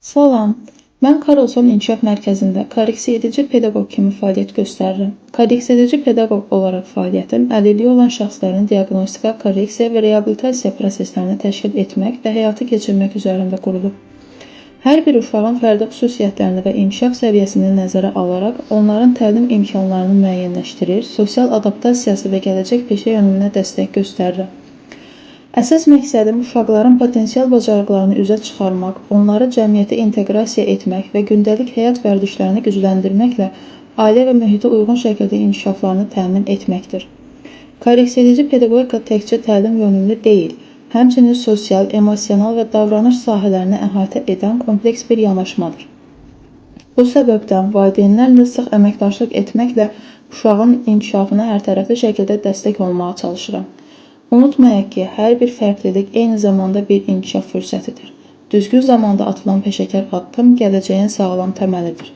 Salam, mən Karlson İnkişaf Mərkəzində korreksiya edici pedaqoq kimi fəaliyyət göstərirəm. Korreksiya edici pedaqoq olaraq fəaliyyətim əlilliyi olan şəxslərin diaqnostika, korreksiya və reabilitasiya proseslərini təşkil etmək və həyata keçirmək üzərində qurulub. Hər bir uşağın fərdi xüsusiyyətlərini və inkişaf səviyyəsini nəzərə alaraq onların təlim imkanlarını müəyyənləşdirir, sosial adaptasiyası və gələcək peşə yönümünə dəstək göstərirəm. Əsas məqsədim uşaqların potensial bacarıqlarını üzə çıxarmaq, onları cəmiyyətə inteqrasiya etmək və gündəlik həyat vərdişlərini gücləndirməklə ailə və mühitə uyğun şəkildə inkişaflarını təmin etməkdir. Korreksiya edici pedaqogika təkcə təlim yönümlü deyil, həmçinin sosial, emosional və davranış sahələrini əhatə edən kompleks bir yanaşmadır. Bu səbəbdən valideynlərlə sıx əməkdaşlıq etməklə uşağın inkişafına hərtərəfli şəkildə dəstək olmağa çalışıram. Unutmayaq ki, hər bir fərqlilik eyni zamanda bir inkişaf fürsətidir. Düzgün zamanda atılan peşəkar addım gələcəyin sağlam təməlidir.